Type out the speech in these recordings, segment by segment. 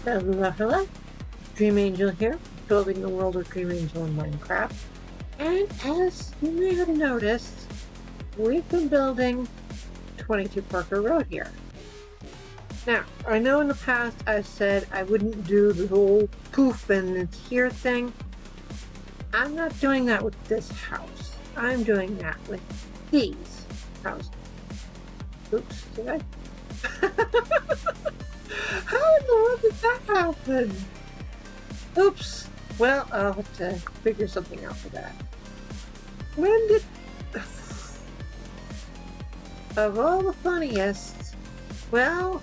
Hello, Dream Angel here, building the world of Dream Angel in Minecraft. And as you may have noticed, we've been building 22 Parker Road here. Now, I know in the past I said I wouldn't do the whole poof and it's here thing. I'm not doing that with this house. I'm doing that with these houses. Oops, did I? How in the world did that happen? Oops. Well, I'll have to figure something out for that. When did... Of all the funniest... Well,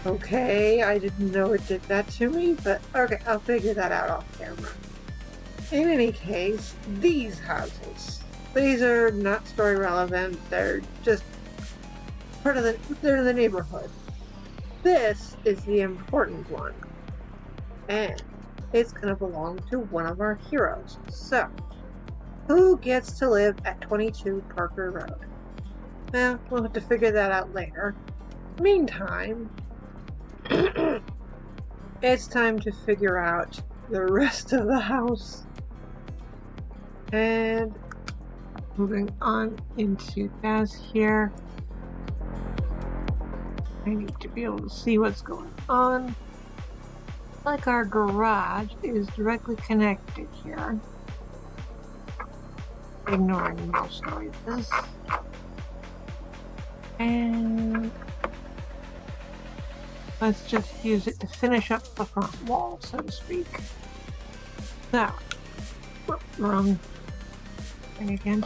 Okay, I didn't know it did that to me, but okay, I'll figure that out off camera. In any case, these houses. These are not story relevant, they're just part of they're the neighborhood. This is the important one. And it's gonna belong to one of our heroes. So, who gets to live at 22 Parker Road? Well, we'll have to figure that out later. Meantime, it's time to figure out the rest of the house. And moving on into as here. I need to be able to see what's going on. Like our garage is directly connected here. Ignoring most noises. And let's just use it to finish up the front wall, so to speak. So, wrong thing again.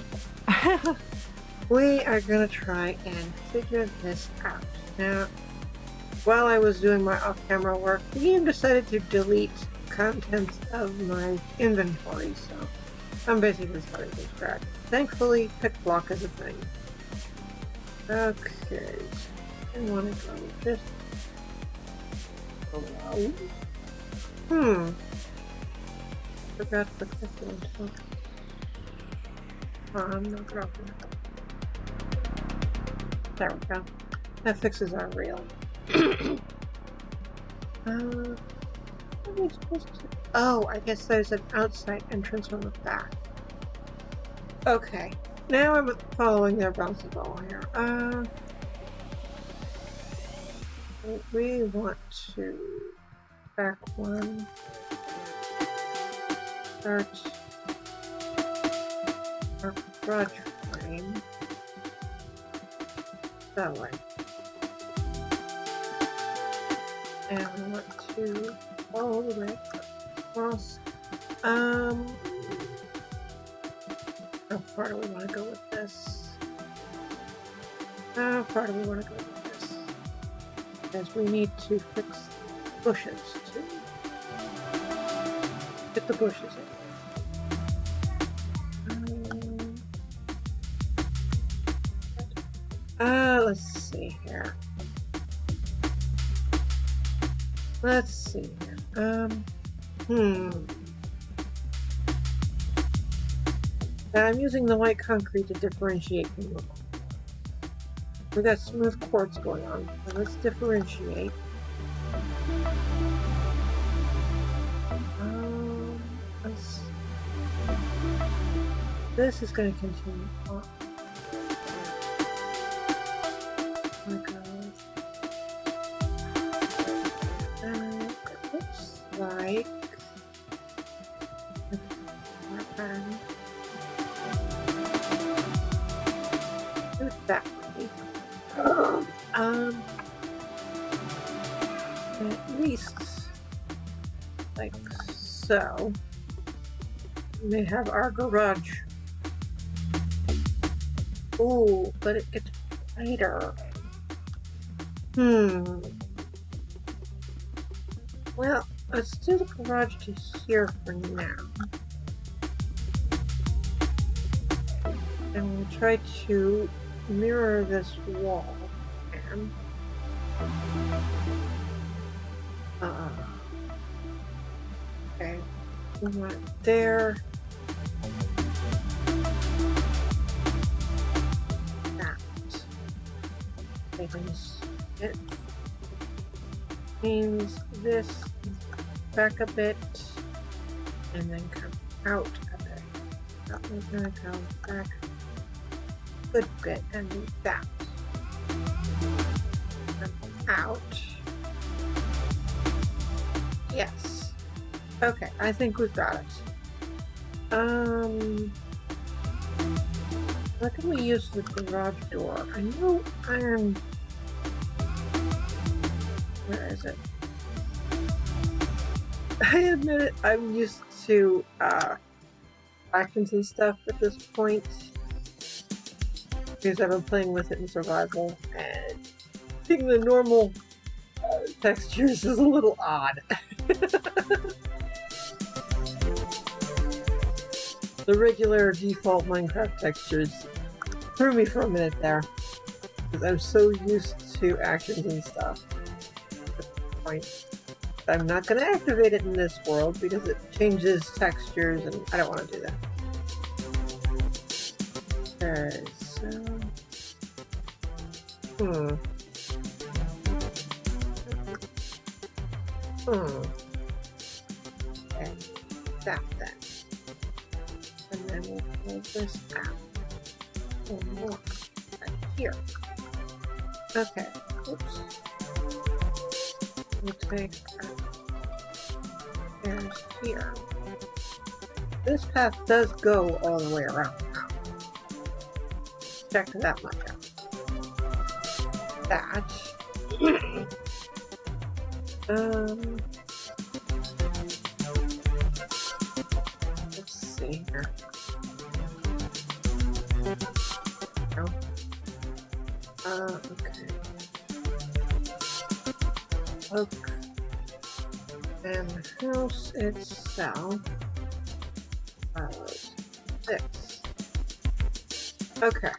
We are going to try and figure this out. Now, while I was doing my off-camera work, the game decided to delete contents of my inventory, so I'm basically starting from scratch. Thankfully, pick block is a thing. Okay, I want to go just below. Forgot to put this one. Oh, I'm not dropping it. There we go. That fixes our reel. What are we supposed to... Oh, I guess there's an outside entrance on the back. Okay. Now I'm following their bouncy ball here. We want to back one. Start our garage frame that way. And we want to follow the way across. How far do we want to go with this? How far do we want to go with this? Because we need to fix bushes too. Get the bushes in. Let's see here. Let's see here. I'm using the white concrete to differentiate from the... We got smooth quartz going on, so let's differentiate. This is going to continue on. Oh my God. It looks like do it that way. At least like so. We may have our garage. Oh, but it gets brighter. Well, let's do the garage to here for now. And we'll try to mirror this wall. And okay, we want it there. That. items. It means this back a bit and then come out a bit. That one's gonna go back a good bit and do that. Come out. Yes. Okay, I think we've got it. What can we use the garage door? I know iron. Where is it? I admit it, I'm used to actions and stuff at this point because I've been playing with it in survival, and seeing the normal textures is a little odd. The regular default Minecraft textures threw me for a minute there because I'm so used to actions and stuff at this point. I'm not going to activate it in this world because it changes textures and I don't want to do that. Okay, so... Okay, that then. And then we'll pull this out. One more. Right here. Okay, oops. We'll take there's here. This path does go all the way around now. Check that much out. That. Let's see here. No. Okay. Okay. And the house itself follows this. Okay.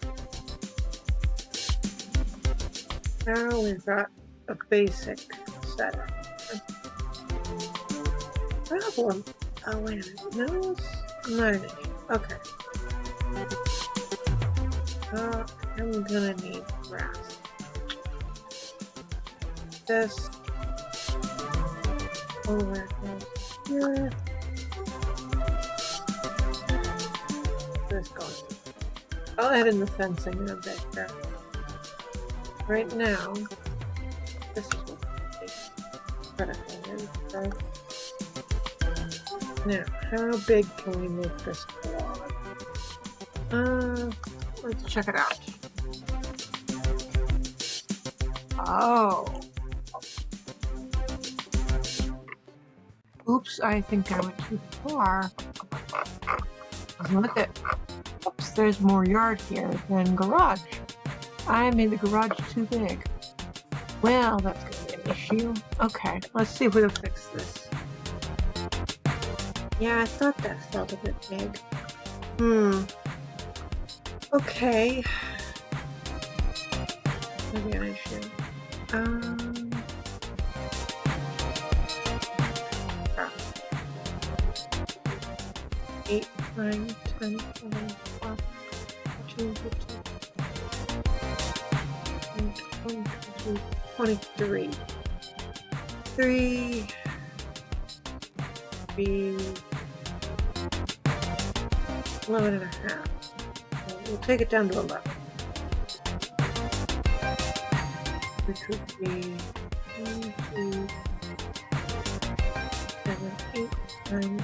Now we've got a basic setup. Problem. Oh, wait a minute. No, it's not an issue. Okay. I'm gonna need grass. This. Over here. This going. I'll add in the fencing in a bit here. Right now, this is what critical is. Now, how big can we make this block? Let's check it out. Oh. Oops, I think I went too far. Look at, oops, there's more yard here than garage. I made the garage too big. Well, that's gonna be an issue. Okay, let's see if we can fix this. Yeah, I thought that felt a bit big. Okay. Maybe an issue. 8, 9, 10, 11, 12, 13, 15, 22, 23. 3, 11 and a half. So we'll take it down to 11. Which would be 1, 2, 7, 8, 9,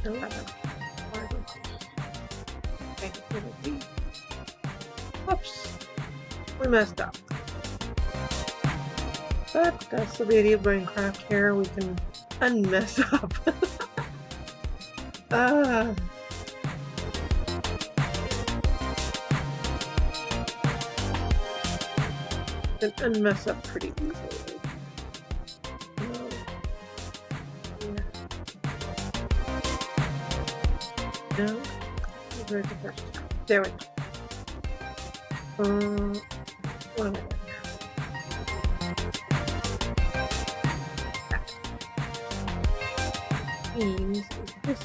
10, 11. Whoops, we messed up. But that's the beauty of Minecraft here, we can unmess up. Can unmess up pretty easily. No, where's the first time? There we go. What am I doing now? That means this.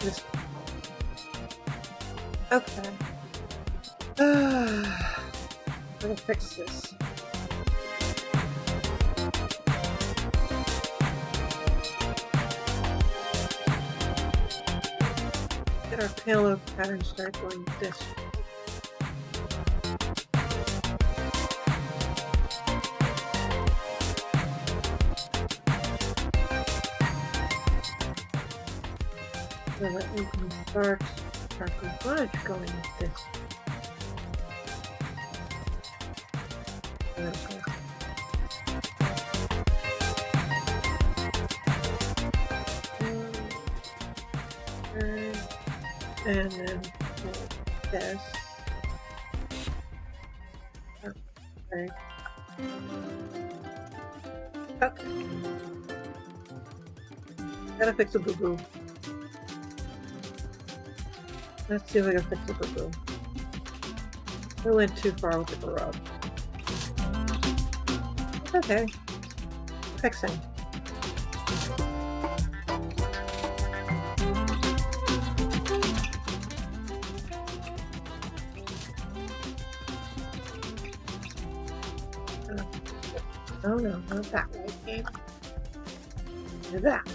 This. Okay. I'm gonna fix this. Get our payload pattern start going this way. So that we can start our garage going this way. Okay. And then this. Okay. Okay. Gotta fix a boo-boo. Let's see if I can fix a boo-boo. We went too far with the garage. Okay. Fixing. Oh no, not that way. Okay. Do that.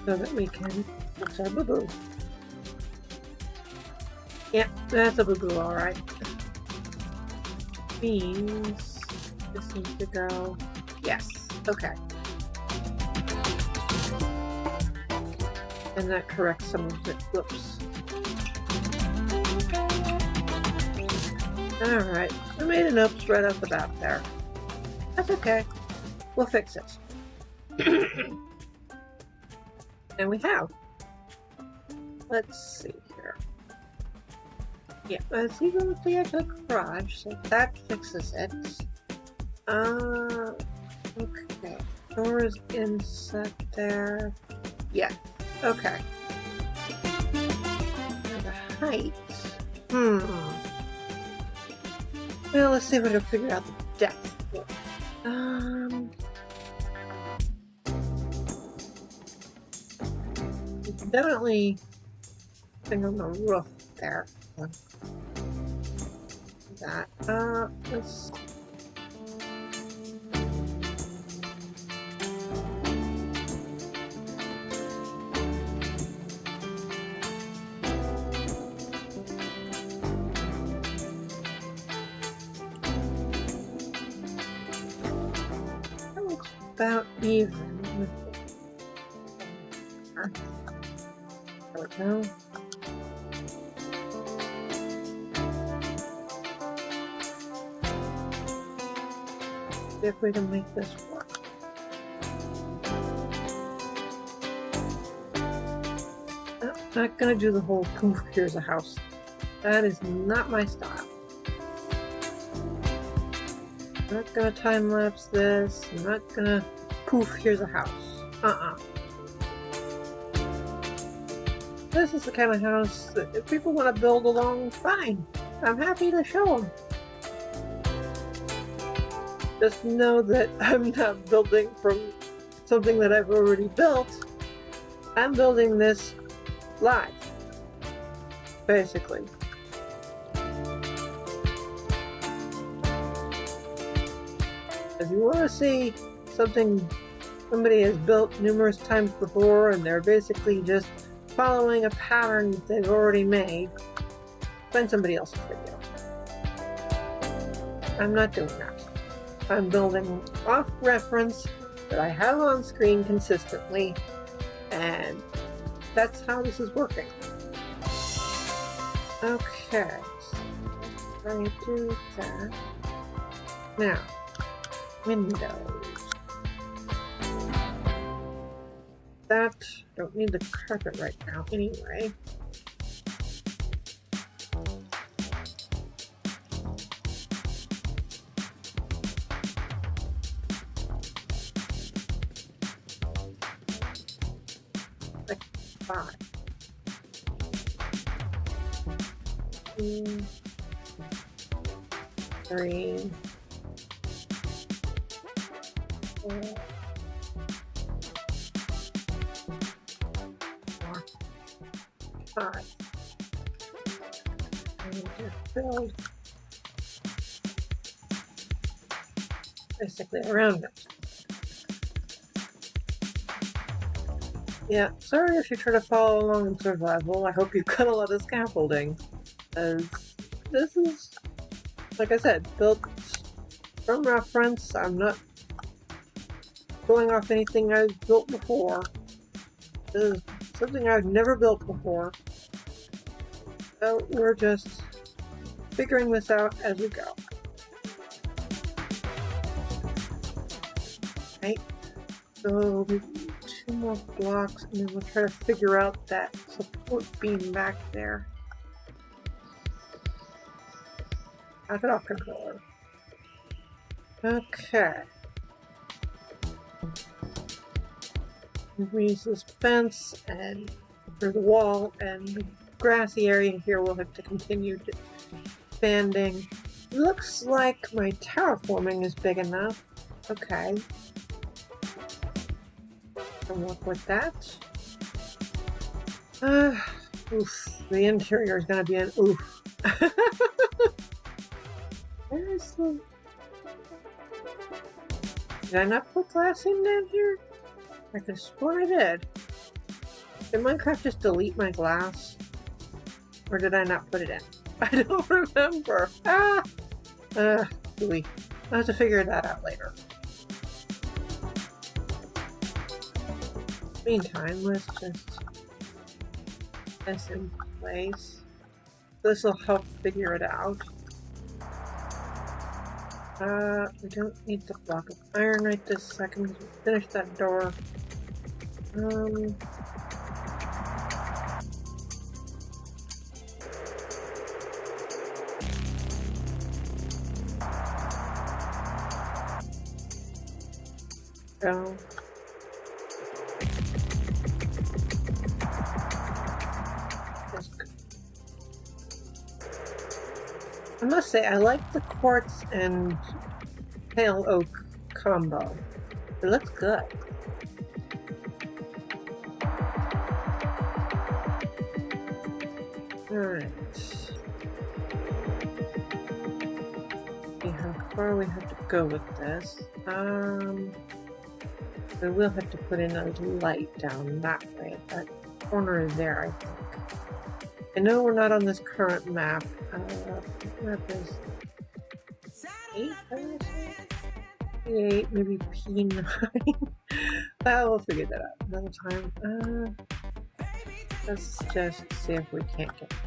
So that we can fix our boo-boo. Yep, that's a boo-boo, alright. Means this needs to go. Yes, okay. And that corrects some of the whoops. Alright, I made an oops right off the bat there. That's okay. We'll fix it. And we have. Let's see here. Yeah, let's even with the edge of the garage, so that fixes it. Okay. Doors inside there. Yeah, okay. And the height. Well, let's see if we can figure out the depth. Definitely thing on the roof there. That. Let's. That looks about even with the. There we go. See if we can make this work. I'm not gonna do the whole poof, here's a house. That is not my style. I'm not gonna time lapse this. I'm not gonna poof, here's a house. This is the kind of house that if people want to build along, fine. I'm happy to show them. Just know that I'm not building from something that I've already built. I'm building this live, basically. If you want to see something somebody has built numerous times before and they're basically just following a pattern that they've already made, find somebody else's video. I'm not doing that. I'm building off reference that I have on screen consistently, and that's how this is working. Okay, so I do that. Now, windows. That, don't need the carpet right now anyway. Like 5. 2, 3, 4. 5. need to build basically around it. Yeah, sorry if you try to follow along in survival. I hope you cut a lot of scaffolding. As this is, like I said, built from reference. I'm not going off anything I've built before. This is something I've never built before. So we're just figuring this out as we go. Right, so maybe 2 more blocks and then we'll try to figure out that support beam back there. Knock it off, controller. Okay. We use this fence and through the wall, and the grassy area here will have to continue expanding. Looks like my terraforming is big enough. Okay. Can work with that. Oof. The interior is going to be an oof. Where's the... Did I not put glass in down here? I could have sworn I did. Did Minecraft just delete my glass? Or did I not put it in? I don't remember. Ooey. I'll have to figure that out later. Meantime, let's just put this in place. This will help figure it out. We don't need the block of iron right this second. Finish that door. Go. I must say, I like the quartz and pale oak combo. It looks good. Alright. See how far we have to go with this. We will have to put in a light down that way. That corner there, I think. I know we're not on this current map. Map is 8, I would say? P8, maybe P9. We'll figure that out another time. Let's just see if we can't get it.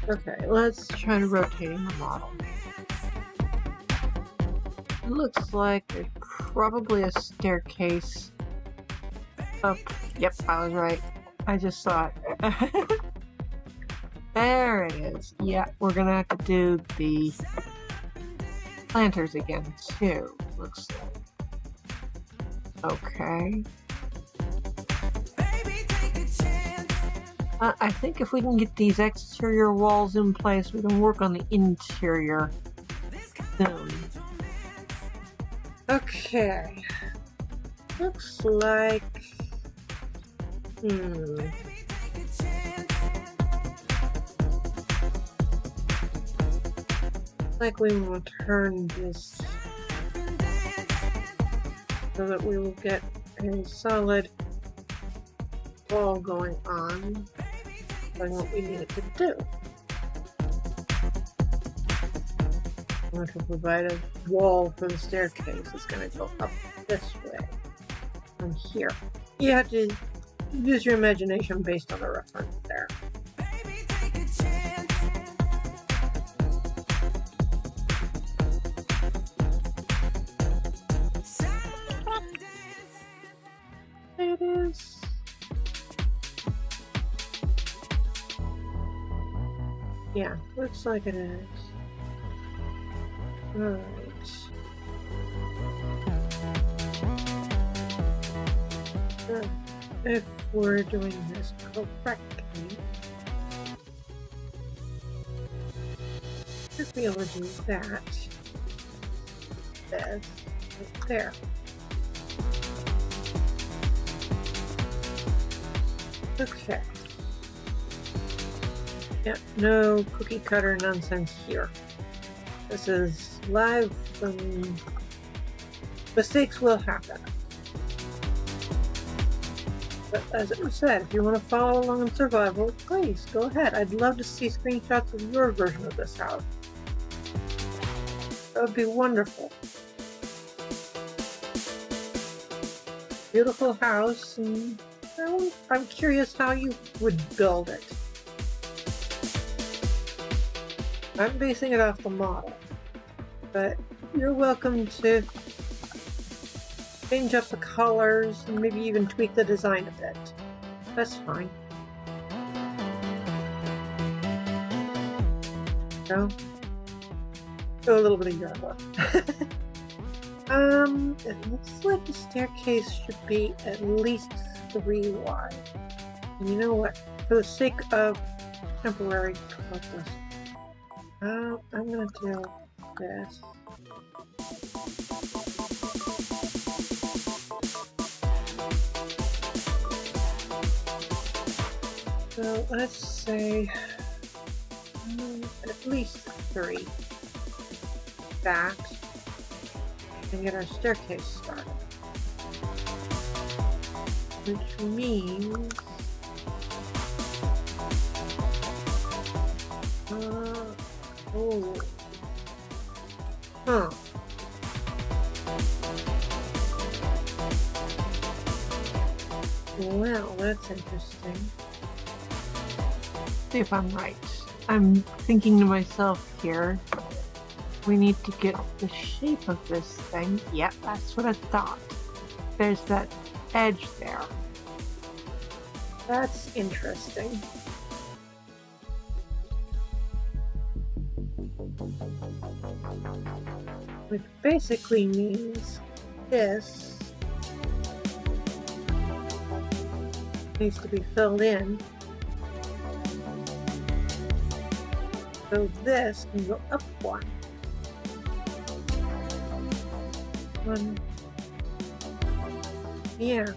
Okay, let's try to rotating the model. It looks like there's probably a staircase up. Yep, I was right. I just saw it. There it is. Yeah, we're gonna have to do the planters again too, looks like. Okay. I think if we can get these exterior walls in place, we can work on the interior soon. Okay. Looks like... Like we will turn this so that we will get a solid wall going on, doing what we need it to do. I'm going to provide a wall for the staircase. It's going to go up this way from here. You have to use your imagination based on the reference there. It is. Yeah, looks like it is. Alright. If we're doing this correctly, should be able to do that. This right there. Okay. Yeah, no cookie cutter nonsense here. This is live, mistakes will happen. But as it was said, if you want to follow along in survival, please go ahead. I'd love to see screenshots of your version of this house. That would be wonderful. Beautiful house, and well, I'm curious how you would build it. I'm basing it off the model, but you're welcome to change up the colors and maybe even tweak the design a bit. That's fine. So, go a little bit of your look. It looks like the staircase should be at least 3 wide. And you know what? For the sake of temporary purpose, I'm gonna do this. So let's say at least 3. That. And get our staircase started. Which means oh. Huh. Well, that's interesting. See if I'm right. I'm thinking to myself here, we need to get the shape of this thing. Yep, that's what I thought. There's that edge there. That's interesting. Which basically means this needs to be filled in. So this can go up 1. Yeah.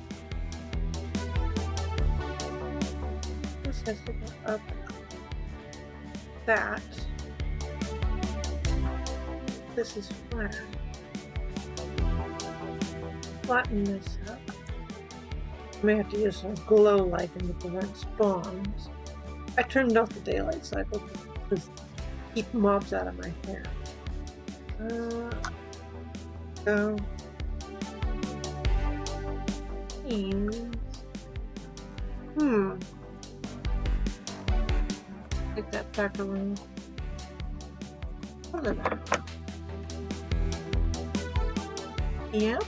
This has to go up that. This is flat. Flatten this up. I may have to use some glow lichen to prevent spawns. I turned off the daylight cycle to keep mobs out of my hair. So take that back around. Look at that. Yeah.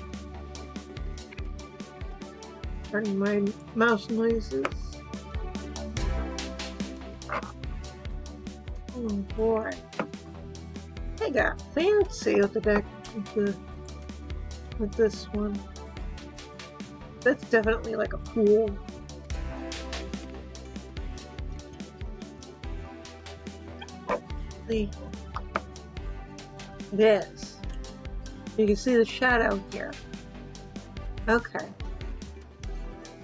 Pardon my mouse noises. Oh boy. They got fancy with the deck with this one. That's definitely like a pool. See, it is. You can see the shadow here. Okay.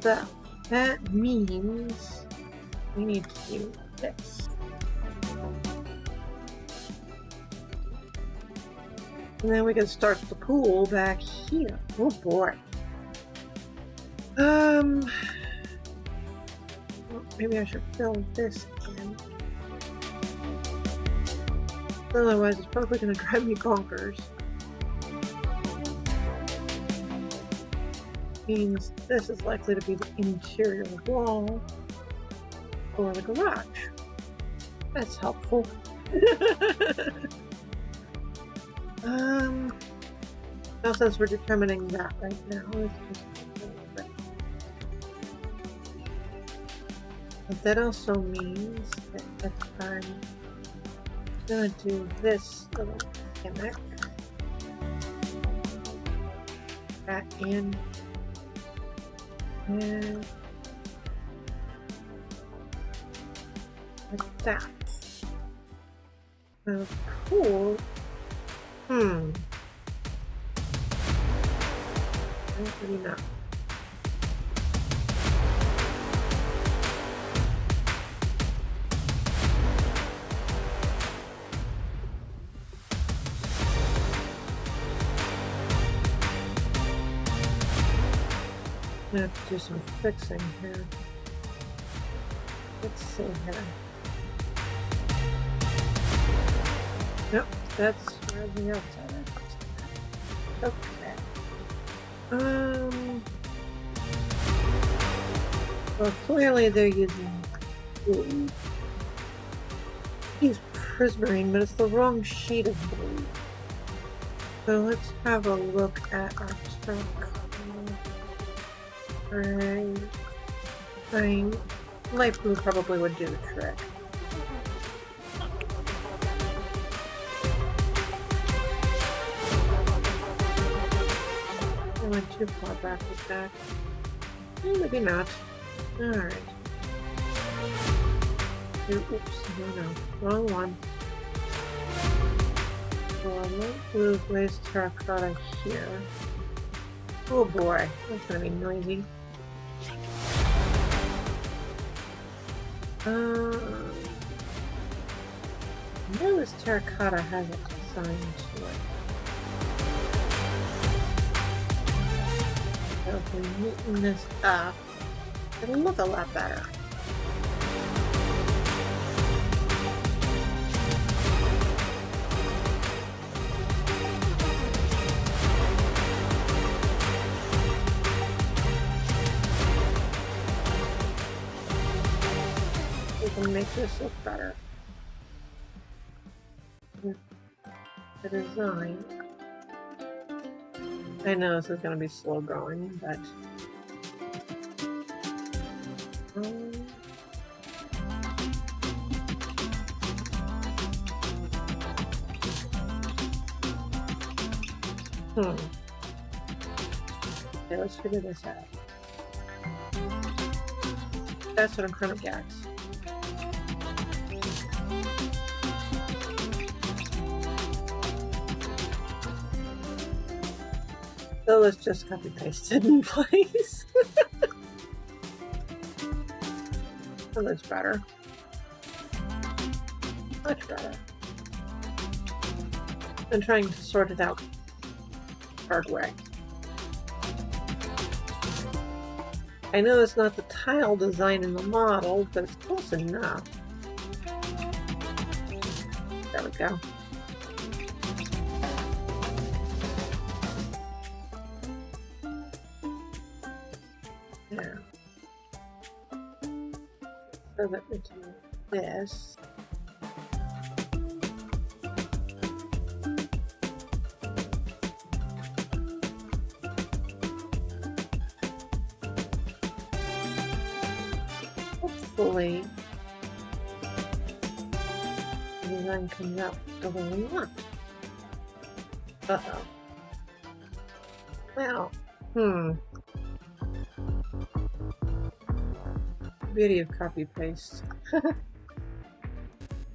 So that means we need to do this. And then we can start the pool back here. Oh boy. Well, maybe I should fill this in. Otherwise, it's probably going to drive me bonkers. Means this is likely to be the interior wall for the garage. That's helpful. Now since we're determining that right now, let's just but that also means that if I'm gonna do this little gimmick, that in, and like that. Now, cool. Maybe not. I have to do some fixing here. Let's see here. Nope, that's where the outside is. Okay. Well, clearly they're using blue. He's prismarine, but it's the wrong shade of blue. So let's have a look at our stock. Light blue probably would do the trick. I went too far back with that. Maybe not. Alright. Oops, no, wrong one. So light blue glazed terracotta here. Oh boy, that's gonna be noisy. I know this terracotta has a design to it. So if we neaten this up, it'll look a lot better. We can make this look better with the design. I know this is going to be slow going, but okay, let's figure this out. That's what I'm trying to get. So let's just copy paste it in place. That looks better. Much better. I'm trying to sort it out hard way. I know it's not the tile design in the model, but it's close enough. There we go. There. So that we do this. Hopefully, the design comes out the way we want. Uh-oh. Well, beauty of copy paste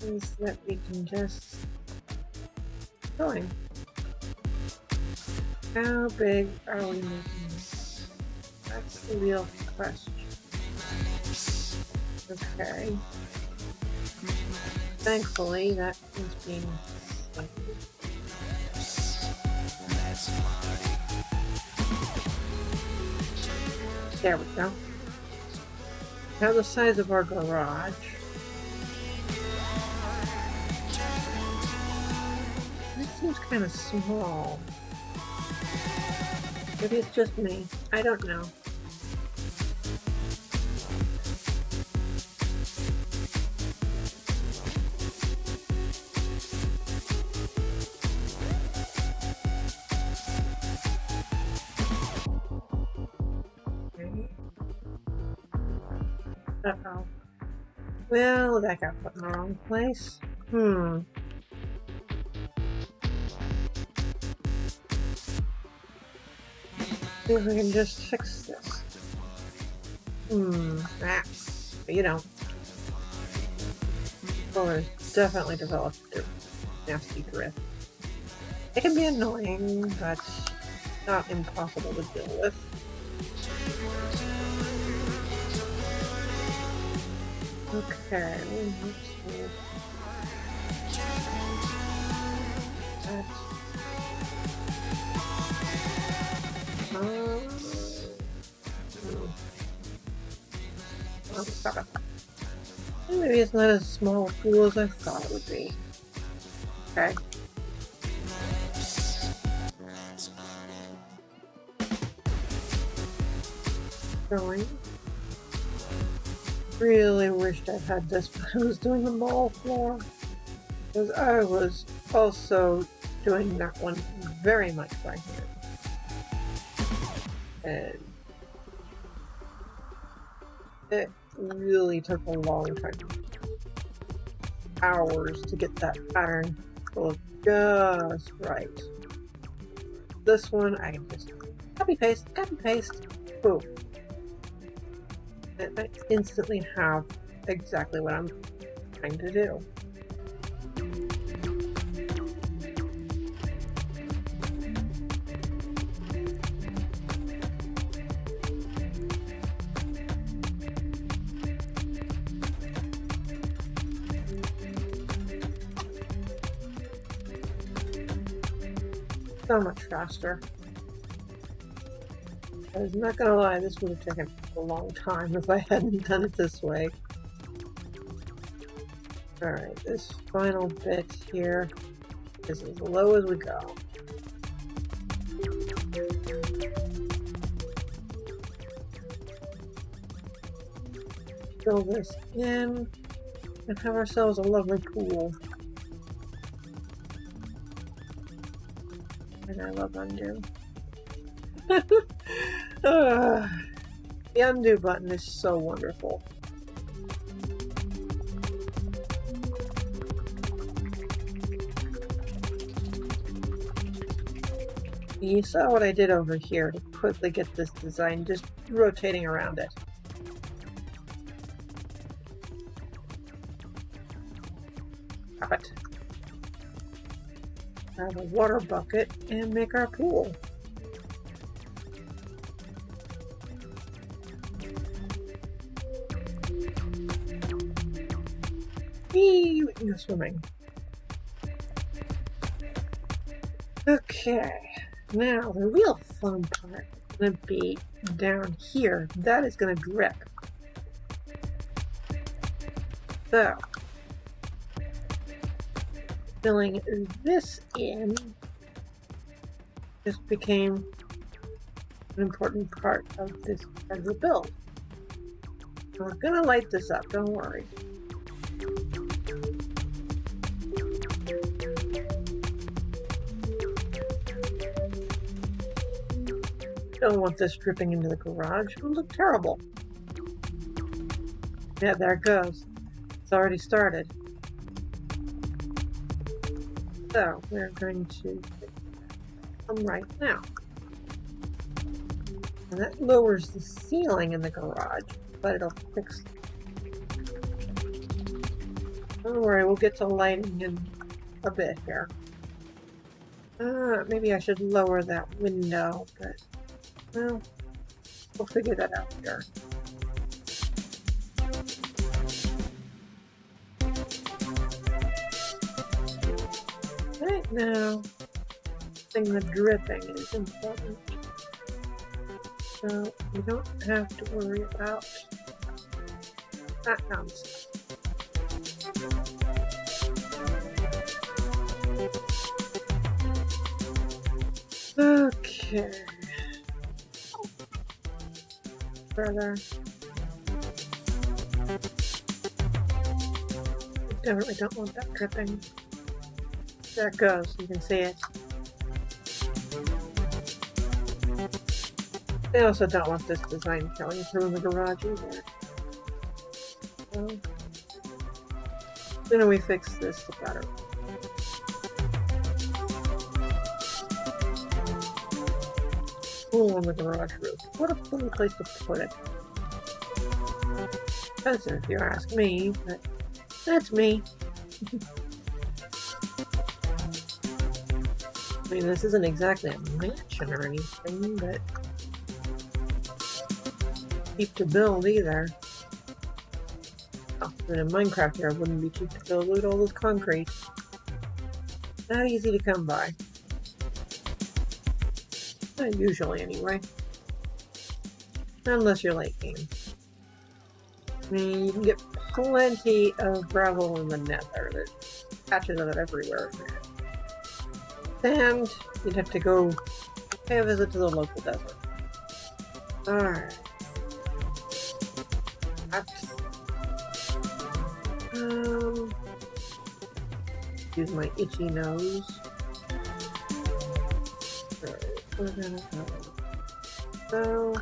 is that we can just going. How big are we making this? That's the real question. Okay. Thankfully, that is being there we go. Now the size of our garage. This seems kind of small. Maybe it's just me. I don't know. Uh-oh. Well, that got put in the wrong place. See if we can just fix this. You know. Color definitely developed a nasty drift. It can be annoying, but not impossible to deal with. Okay, let's see. Maybe it's not as small a pool as I thought it would be. Okay. Going. Really wished I had this when I was doing the mall floor, because I was also doing that one very much by hand. And it really took a long time. Hours to get that pattern to look just right. This one, I can just copy paste, boom. And I instantly have exactly what I'm trying to do. So much faster. I was not gonna lie, this would have taken a long time if I hadn't done it this way. Alright, this final bit here is as low as we go. Fill this in and have ourselves a lovely pool. And I love undo. The undo button is so wonderful. You saw what I did over here to quickly get this design, just rotating around it. Grab it. Grab a water bucket and make our pool. Whee! We can go swimming. Okay, now the real fun part is going to be down here. That is going to drip. So, filling this in just became an important part of this part of the build. We're going to light this up, don't worry. Don't want this dripping into the garage. It would look terrible. Yeah, there it goes. It's already started. So we're going to come right now. And that lowers the ceiling in the garage, but it'll fix. Don't worry, we'll get to lighting in a bit here. Maybe I should lower that window, but well, we'll figure that out here. Right now, the dripping is important. So you don't have to worry about that nonsense. Okay. Further. Definitely don't want that dripping. There it goes, you can see it. I also don't want this design showing through in the garage either. So, the sooner we fix this, the better. Pool on the garage roof. What a funny place to put it. Expensive, if you ask me, but that's me. I mean, this isn't exactly a mansion or anything, but cheap to build either. Oh, but in Minecraft here, it wouldn't be cheap to build. Look at all this concrete. Not easy to come by. Not usually, anyway. Unless you're late game. I mean, you can get plenty of gravel in the nether. There's patches of it everywhere. And you'd have to go pay a visit to the local desert. Alright. Use my itchy nose. Alright, we're gonna go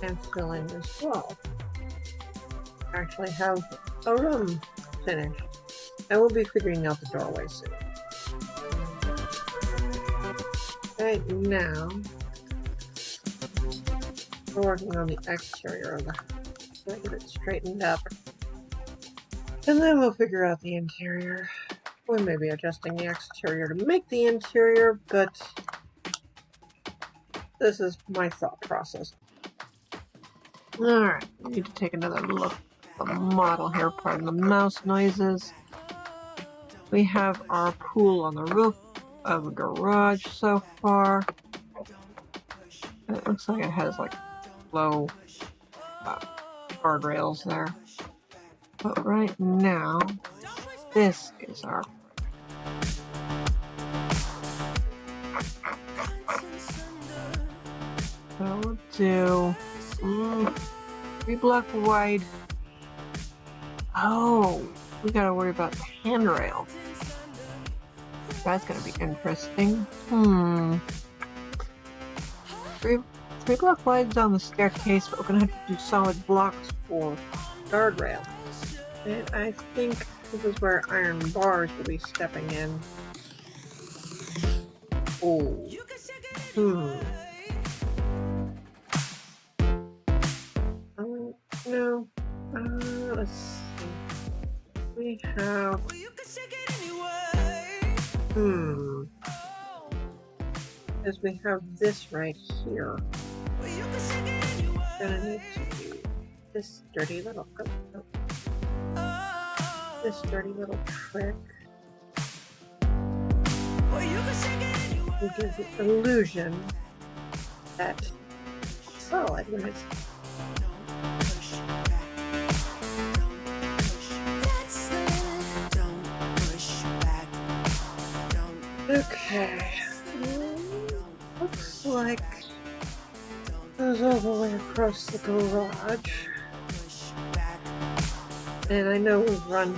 and fill in as well. Actually have a room finished. I will be figuring out the doorway soon. Right now, we're working on the exterior of the house. So I get it straightened up. And then we'll figure out the interior. We may be adjusting the exterior to make the interior, but this is my thought process. Alright, we need to take another look at the model here. Pardon the mouse noises. We have our pool on the roof of a garage so far. It looks like it has like low guardrails there. But right now, this is our so we'll do 3 block wide. Oh, we gotta worry about the handrail. That's gonna be interesting. 3 block wide's on the staircase, but we're gonna have to do solid blocks for guardrail. And I think this is where iron bars will be stepping in. Oh. No. Let's see. We have. Because we have this right here. Gonna need to do this dirty little. This dirty little trick. It gives the illusion that it's solid when it's. Okay. Looks like it goes all the way across the garage. And I know we've run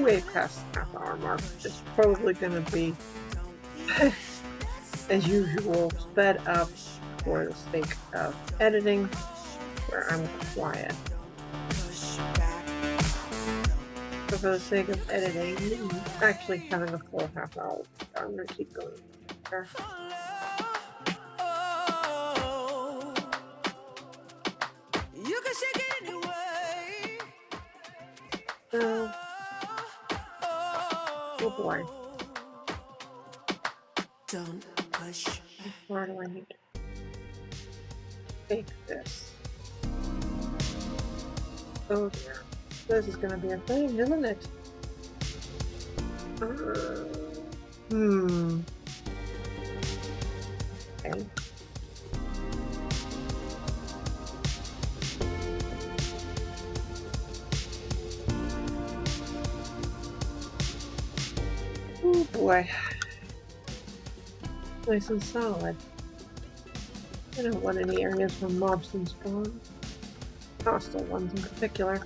way past the half-hour mark. It's probably going to be, as usual, sped up for the sake of editing, where I'm quiet. So for the sake of editing, actually having a full half hour, I'm going to keep going there. So, oh boy. Where do I need to take this? Oh dear. This is going to be a thing, isn't it? Okay. Oh boy. Nice and solid. I don't want any areas where mobs can spawn. Hostile ones in particular.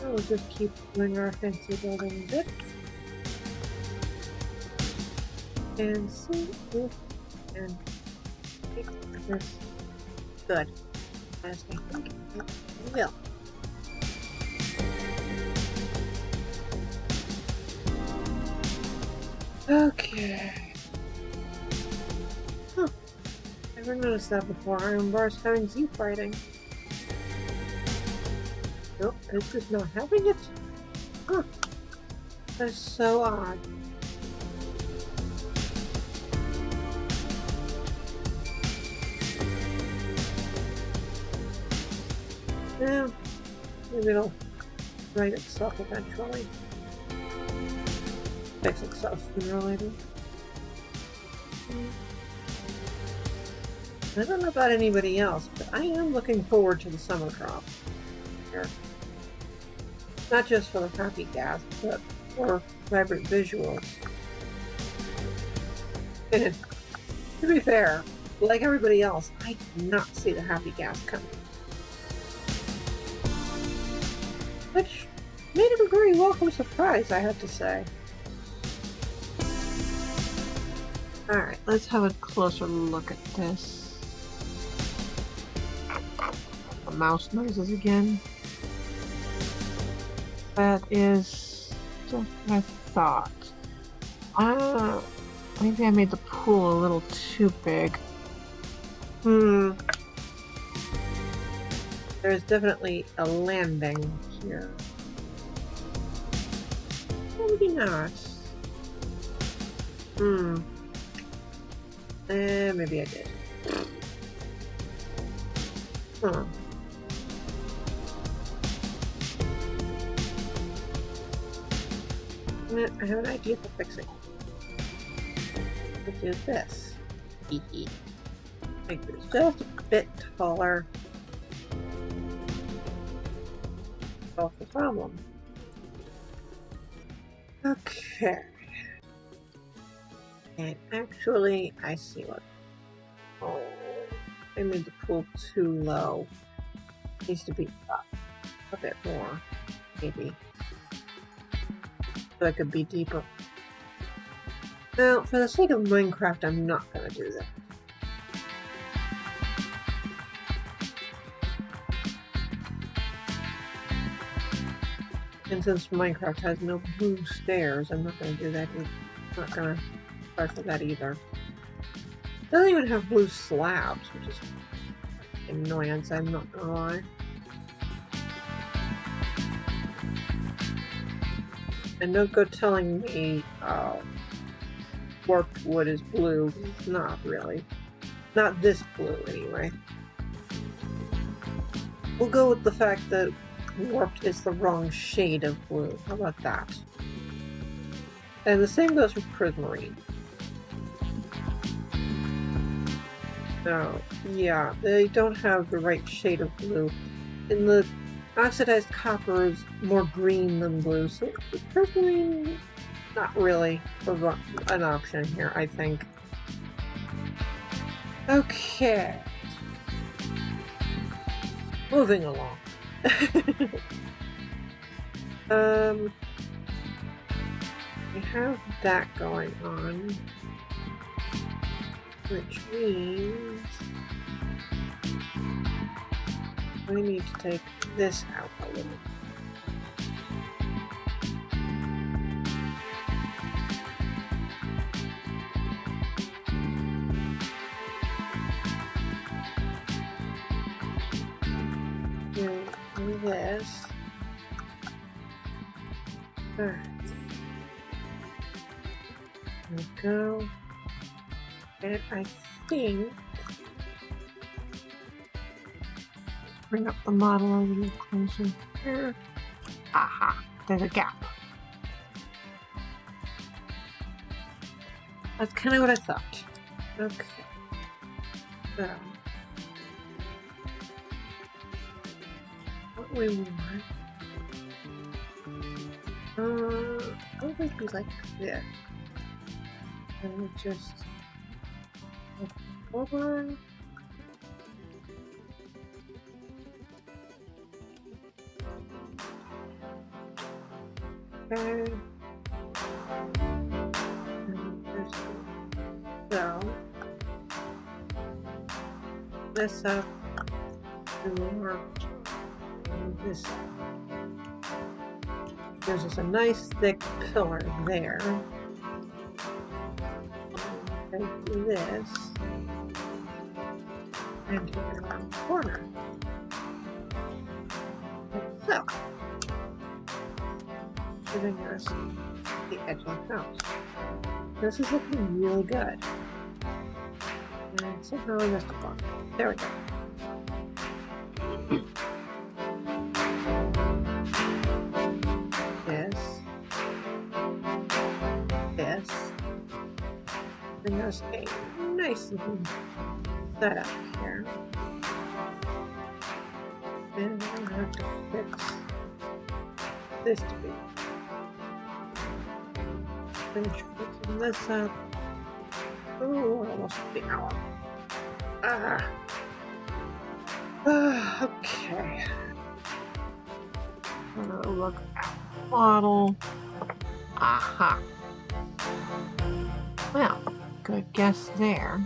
We'll just keep doing our fancy building bit. And see if and make this good. As I think it will. Okay. Huh. Never noticed that before. Iron bars having Z fighting. Nope, it's just not having it. Huh. That's so odd. Yeah, maybe it'll right itself eventually. Fixing stuff sooner or later. I don't know about anybody else, but I am looking forward to the summer drop here. Not just for the happy gas, but for vibrant visuals. And to be fair, like everybody else, I did not see the happy gas coming. Which made it a very welcome surprise, I have to say. Alright, let's have a closer look at this. The mouse noises again. That is just what I thought. Maybe I made the pool a little too big. There's definitely a landing here. Maybe not. Maybe I did. Huh. I have an idea for fixing. Let's do this. Make this just a bit taller. Solve the problem. Okay. And actually, I see what. Oh, I made the pool too low. It needs to be up a bit more, maybe. So it could be deeper. Now, for the sake of Minecraft, I'm not going to do that. And since Minecraft has no blue stairs, I'm not going to do that. I'm not going to start with that either. It doesn't even have blue slabs, which is an annoyance, I'm not going to lie. And don't go telling me warped wood is blue. It's not really. Not this blue, anyway. We'll go with the fact that warped is the wrong shade of blue. How about that? And the same goes for prismarine. No, yeah, they don't have the right shade of blue. In the oxidized copper is more green than blue, so prismarine, not really an option here, I think. Okay. Moving along. We have that going on, which means we need to take this out a little. Do this. Alright. There we go. And I think bring up the model a little closer here. Aha! There's a gap. That's kind of what I thought. Okay. So what we want always be like this. And we just look over. Okay. And there's so this up and more this up. There's just a nice thick pillar there. Take this and take it around the corner. Like so. Giving us the edge of the house. This is looking really good. And somehow I missed a block. There we go. This. has a nice looking setup here. And I'll have to fix this to be. Finish fixing this up. Oh, almost the hour. Okay. Look at the model. Aha. Well, good guess there.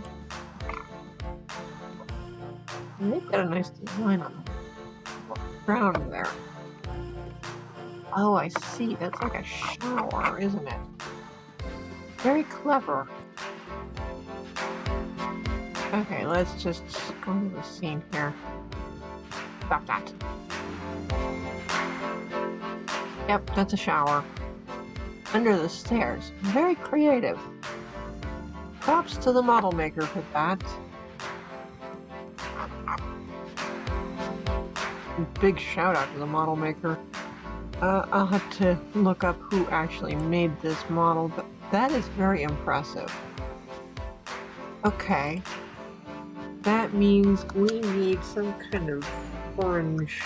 And they've got a nice design on the ground there. Oh, I see. That's like a shower, isn't it? Very clever. Okay, let's just go to the scene here. Stop that. Yep, that's a shower. Under the stairs. Very creative. Props to the model maker for that. Big shout out to the model maker. I'll have to look up who actually made this model, but that is very impressive. Okay. That means we need some kind of orange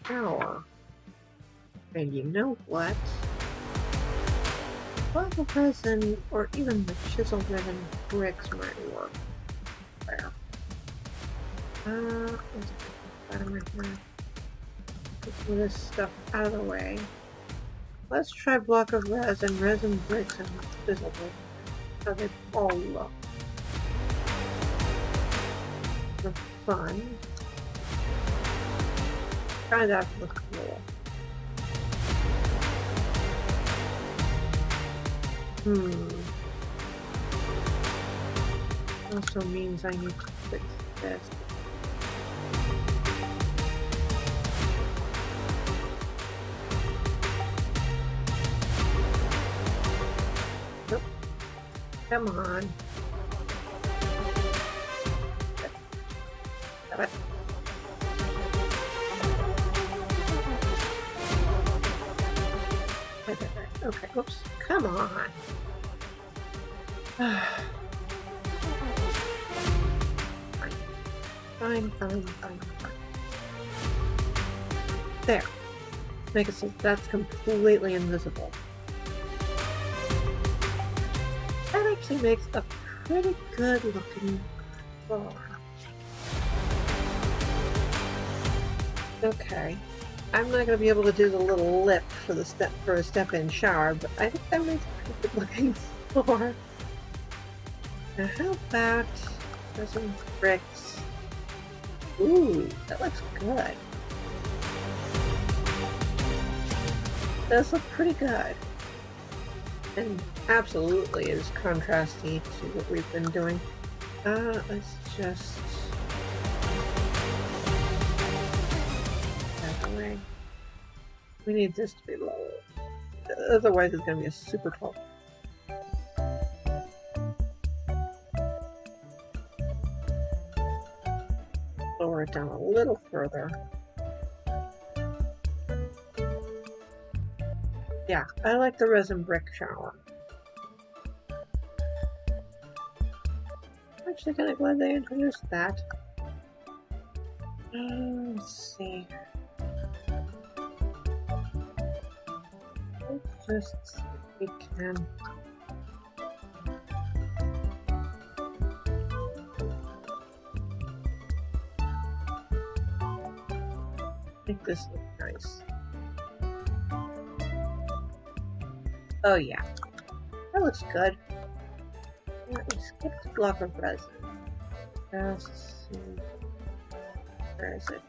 shower. And you know what? Block of resin or even the chisel ribbon bricks might work there. Let's put that in my hand. Get some of this stuff out of the way. Let's try block of resin bricks, and chisel bricks. How they all look. For fun. Try that for cool. Also means I need to fix this. Nope. Come on. Got it. Okay, oops. Come on. Fine. There. Make it so that's completely invisible. That actually makes a pretty good looking bar. Okay. I'm not going to be able to do the little lip for the step-in shower, but I think that makes a pretty good looking floor. Now how about some bricks? Ooh, that looks good. Those look pretty good. And absolutely is contrasty to what we've been doing. Let's just... away. We need this to be low. Otherwise it's going to be a super tall. Lower it down a little further. Yeah, I like the resin brick shower. I'm actually kind of glad they introduced that. Let's see. Let's just see if we can. Make this look nice. Oh yeah, that looks good. Let me skip the block of resin. Just see. Where is it?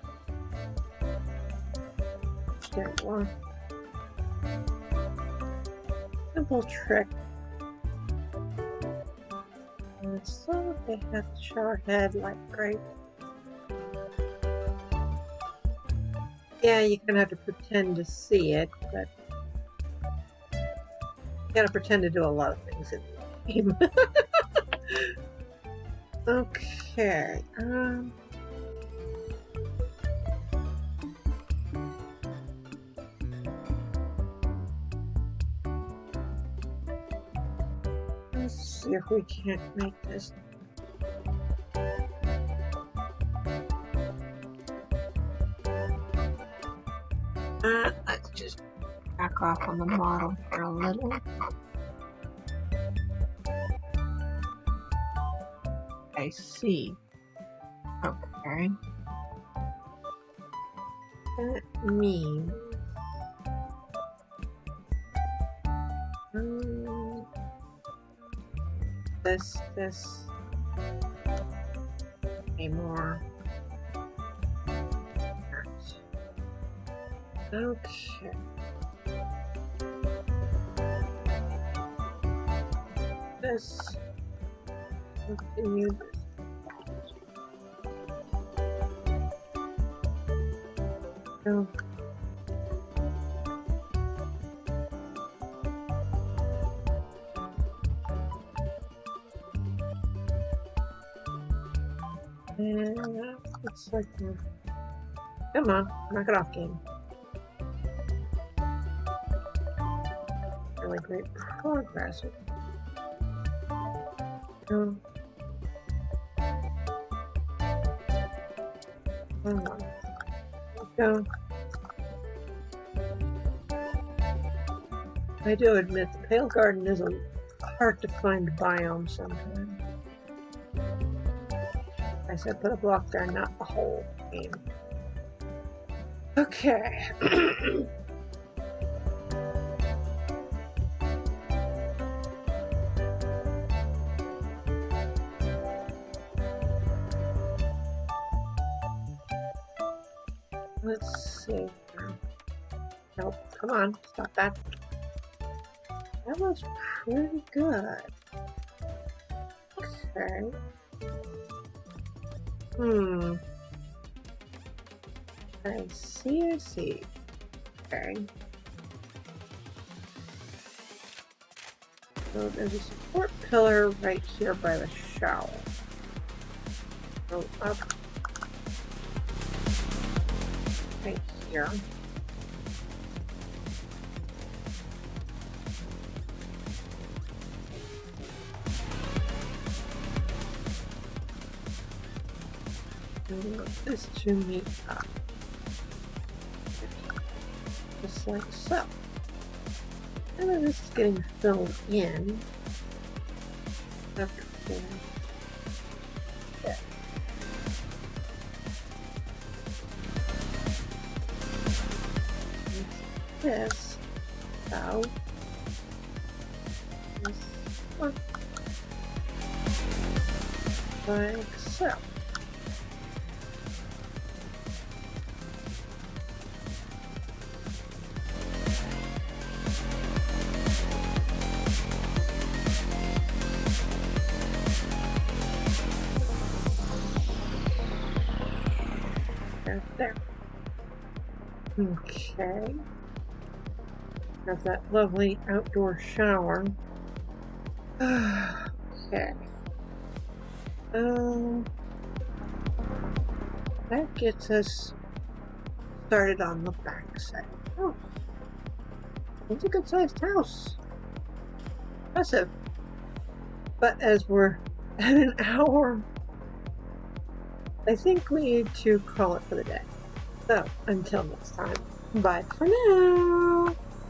There you are. Simple trick. And it's so they have the shower head like right. Yeah, you're gonna have to pretend to see it, but you gotta pretend to do a lot of things in the game. Okay. Let's see if we can't make this. Let's just back off on the model for a little. I see. Okay. That means this a more. Okay. This continue this. Oh. And that looks like come on, knock it off, game. Really great progress. Come on. Go. I do admit the Pale Garden is a hard to find biome sometimes. I said put a block there, not the whole game. Okay. Let's see. Nope, come on, stop that. That was pretty good. Okay. I see. Okay. So there's a support pillar right here by the shower. Go up. Right here. And we want this to meet up. Just like so. And then this is getting filled in. After there. This out. This one. Like so. There. Okay. Have that lovely outdoor shower. Okay. That gets us started on the back side. Oh, it's a good sized house. Impressive. But as we're at an hour, I think we need to call it for the day. So until next time, bye for now.